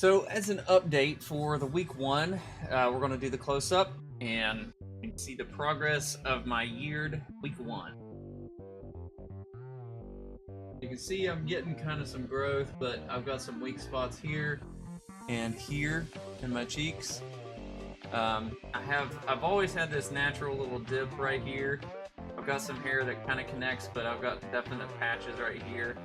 So as an update for the week one, we're going to do the close-up and you can see the progress of my yeared week one. You can see I'm getting kind of some growth, but I've got some weak spots here and here in my cheeks. I've always had this natural little dip right here. I've got some hair that kind of connects, but I've got definite patches right here.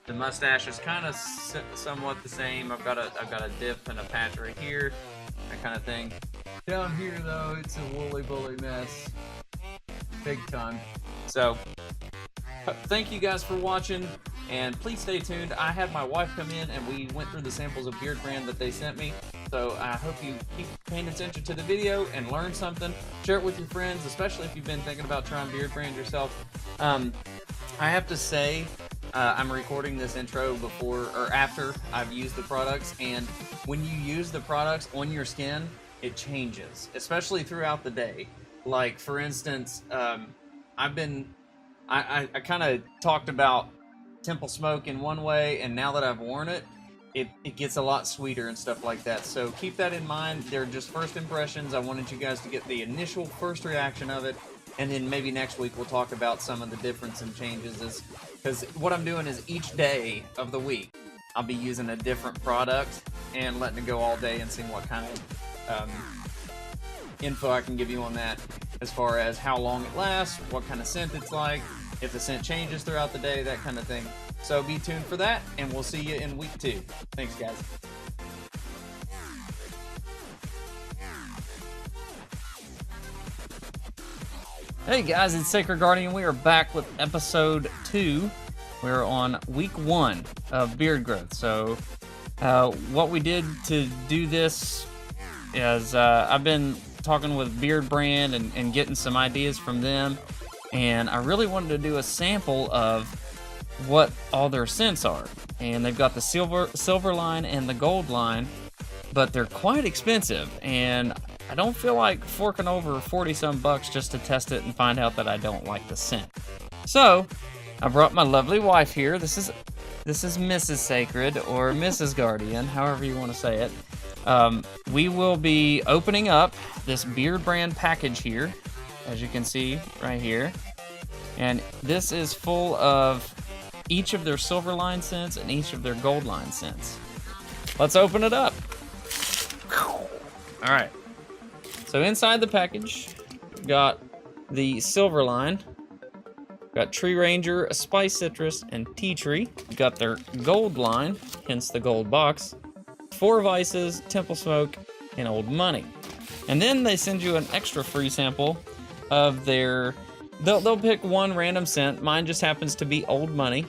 The mustache is kind of somewhat the same. I've got a dip and a patch right here, that kind of thing. Down here though, it's a woolly bully mess, big time. So thank you guys for watching, and please stay tuned. I had my wife come in and we went through the samples of BeardBrand that they sent me. So I hope you keep paying attention to the video and learn something. Share it with your friends, especially if you've been thinking about trying BeardBrand yourself. I have to say, I'm recording this intro before or after I've used the products, and when you use the products on your skin, it changes, especially throughout the day. Like for instance, I kind of talked about Temple Smoke in one way, and now that I've worn it, it gets a lot sweeter and stuff like that. So keep that in mind. They're just first impressions. I wanted you guys to get the initial first reaction of it, and then maybe next week we'll talk about some of the difference and changes. Because what I'm doing is each day of the week, I'll be using a different product and letting it go all day and seeing what kind of info I can give you on that, as far as how long it lasts, what kind of scent it's like, if the scent changes throughout the day, that kind of thing. So be tuned for that, and we'll see you in week 2. Thanks, guys. Hey guys, it's Sacred Guardian. We are back with episode 2. We're on week 1 of beard growth. So what we did to do this is I've been talking with BeardBrand and getting some ideas from them, and I really wanted to do a sample of what all their scents are. And they've got the silver line and the gold line, but they're quite expensive, and I don't feel like forking over 40-some bucks just to test it and find out that I don't like the scent. So I brought my lovely wife here. This is Mrs. Sacred, or Mrs. Guardian, however you want to say it. We will be opening up this BeardBrand package here, as you can see right here. And this is full of each of their silver line scents and each of their gold line scents. Let's open it up. All right. So inside the package, we've got the silver line. We've got Tree Ranger, Spice Citrus, and Tea Tree. We've got their gold line, hence the gold box. 4 Vices, Temple Smoke, and Old Money. And then they send you an extra free sample of their... They'll pick one random scent. Mine just happens to be Old Money.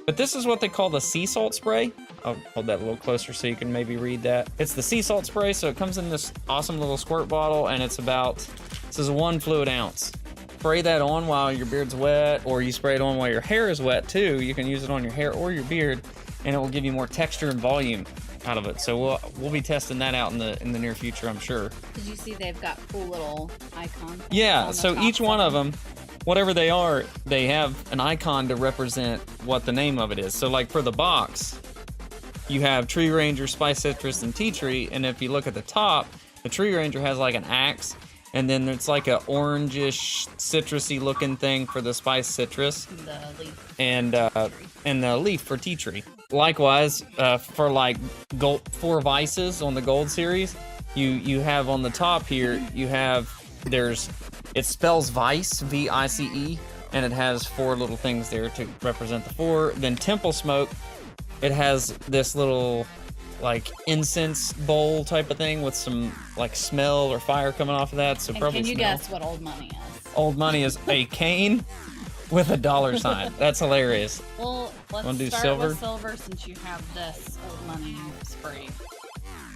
But this is what they call the sea salt spray. I'll hold that a little closer so you can maybe read that. It's the sea salt spray, so it comes in this awesome little squirt bottle, and it's about, this is 1 fluid ounce. Spray that on while your beard's wet, or you spray it on while your hair is wet too. You can use it on your hair or your beard, and it will give you more texture and volume out of it. So we'll be testing that out in the near future, I'm sure. Did you see they've got cool little icons? Yeah, so each one of them, whatever they are, they have an icon to represent what the name of it is. So like for the box, you have Tree Ranger, Spice Citrus, and Tea Tree, and if you look at the top, the Tree Ranger has like an axe, and then it's like a orangish, citrusy looking thing for the Spice Citrus. The leaf. And the leaf for Tea Tree. Likewise, for like 4 Vices on the Gold series, you have on the top here, you have, it spells Vice, V-I-C-E, and it has 4 little things there to represent the 4. Then Temple Smoke, it has this little like incense bowl type of thing with some like smell or fire coming off of that. So probably can you guess what Old Money is? Old Money is a cane with a dollar sign. That's hilarious. Well, let's start with silver since you have this Old Money spray.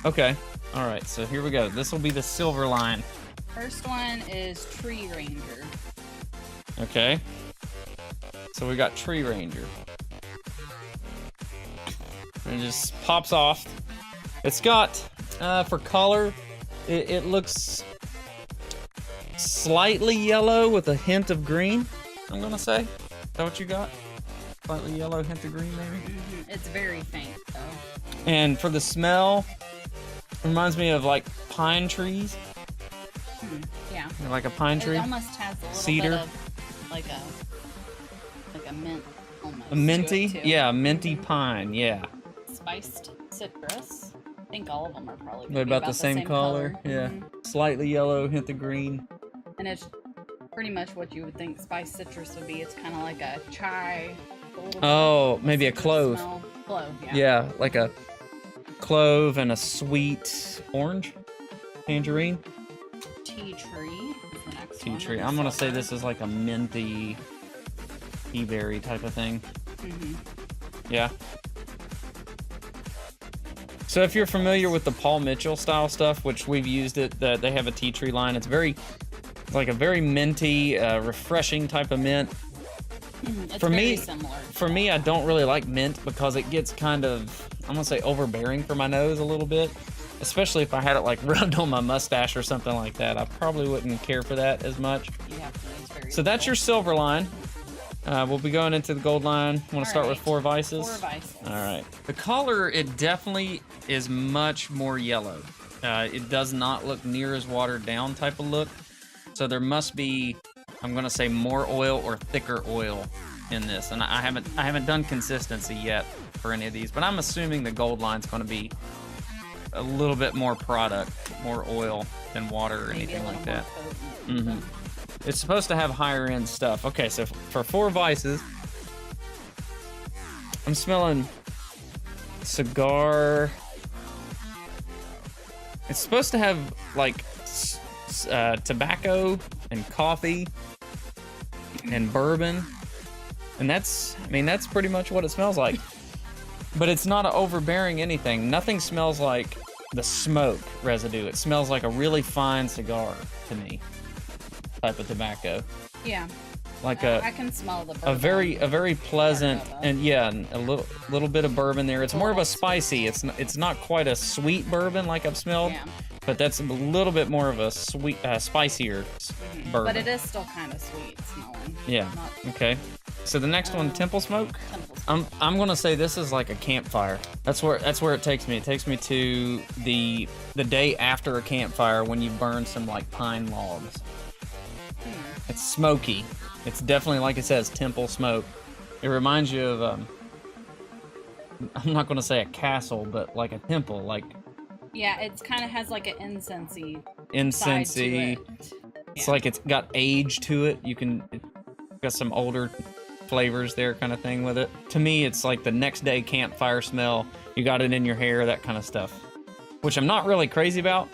Okay. All right. So here we go. This will be the silver line. First one is Tree Ranger. Okay. So we got Tree Ranger. And it just pops off. It's got, for color, it looks slightly yellow with a hint of green, I'm gonna say. Is that what you got? Slightly yellow, hint of green maybe. It's very faint though. And for the smell, reminds me of like pine trees. Yeah. Like a pine tree. It almost has a little Cedar. bit of like a mint almost. A minty? To it too. Yeah, a minty pine, yeah. Spiced citrus. I think all of them are probably They're gonna be about the same color. Yeah. Slightly yellow, hint of green. And it's pretty much what you would think spiced citrus would be. It's kind of like a chai. Oh, maybe a clove. Smell. Clove, yeah. Yeah, like a clove and a sweet orange, tangerine. Tea tree is the next Tea one. tree. I'm gonna say this is like a minty, tea berry type of thing. Yeah. So if you're familiar with the Paul Mitchell style stuff, which we've used it, they have a tea tree line. It's like a very minty, refreshing type of mint. It's For very me, similar. For me, I don't really like mint because it gets kind of, I'm gonna say, overbearing for my nose a little bit. Especially if I had it like rubbed on my mustache or something like that. I probably wouldn't care for that as much. You have to, it's very So that's your silver line. We'll be going into the gold line. Want to start with 4 Vices? 4 Vices. All right. The color, it definitely is much more yellow. It does not look near as watered down type of look. So there must be, I'm gonna say, more oil or thicker oil in this. And I haven't done consistency yet for any of these, but I'm assuming the gold line's gonna be a little bit more product, more oil than water or anything like that. It's supposed to have higher end stuff. Okay, so for 4 Vices, I'm smelling cigar. It's supposed to have like tobacco and coffee and bourbon, and that's pretty much what it smells like. But it's not overbearing anything. Nothing smells like the smoke residue. It smells like a really fine cigar to me. Type of tobacco. Yeah. Like I can smell the bourbon. a very pleasant and yeah, a little bit of bourbon there. It's more of a spicy. It's not quite a sweet bourbon like I've smelled, but that's a little bit more of a sweet, spicier bourbon. But it is still kind of sweet smelling. Yeah. Okay. So the next one, Temple Smoke. I'm gonna say this is like a campfire. That's where it takes me. It takes me to the day after a campfire when you burn some like pine logs. It's smoky. It's definitely, like it says, Temple Smoke. It reminds you of I'm not gonna say a castle, but like a temple, like. Yeah, it kind of has like an incensey. Incensey. It's like it's got age to it. It's got some older flavors there, kind of thing with it. To me, it's like the next day campfire smell. You got it in your hair, that kind of stuff. Which I'm not really crazy about,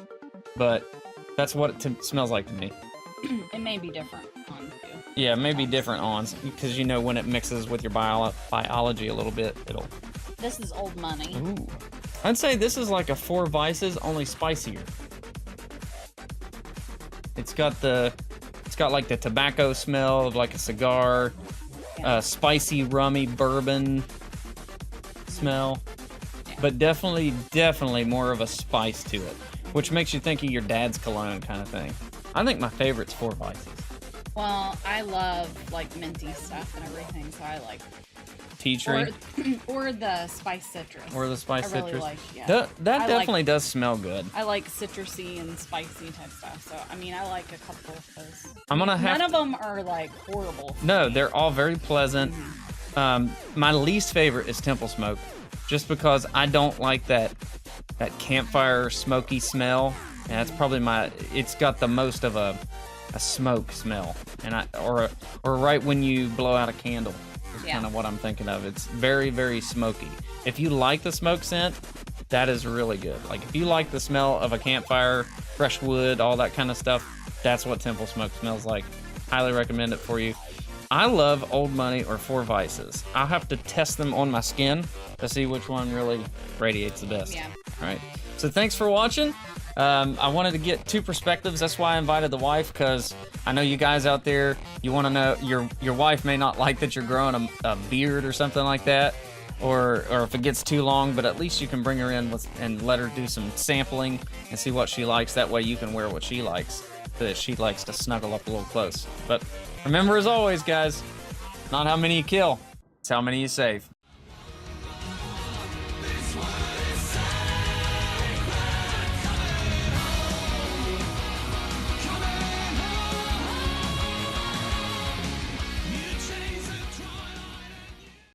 but that's what it smells like to me. It may be different on you. Yeah, maybe different ons, because you know when it mixes with your biology a little bit, it'll. This is old money. Ooh. I'd say this is like a 4 Vices, only spicier. It's got like the tobacco smell of like a cigar, spicy rummy bourbon smell, but definitely more of a spice to it, which makes you think of your dad's cologne kind of thing. I think my favorite's 4 Vices. Well, I love like minty stuff and everything, so I like tea tree or the spice citrus. Or the spice citrus. Really like, that definitely does smell good. I like citrusy and spicy type stuff. So I mean, I like a couple of those. None of them are like horrible. No, they're all very pleasant. My least favorite is Temple Smoke, just because I don't like that campfire smoky smell. And that's probably it's got the most of a smoke smell, and or right when you blow out a candle is kind of what I'm thinking of. It's very, very smoky. If you like the smoke scent, that is really good. Like if you like the smell of a campfire, fresh wood, all that kind of stuff, that's what Temple Smoke smells like. Highly recommend it for you. I love Old Money or 4 Vices. I'll have to test them on my skin to see which one really radiates the best. Yeah. All right. So thanks for watching. I wanted to get 2 perspectives. That's why I invited the wife, because I know you guys out there, you want to know, your wife may not like that you're growing a beard or something like that, or if it gets too long, but at least you can bring her in and let her do some sampling and see what she likes. That way you can wear what she likes, so that she likes to snuggle up a little close. But remember, as always, guys, not how many you kill, That's how many you save.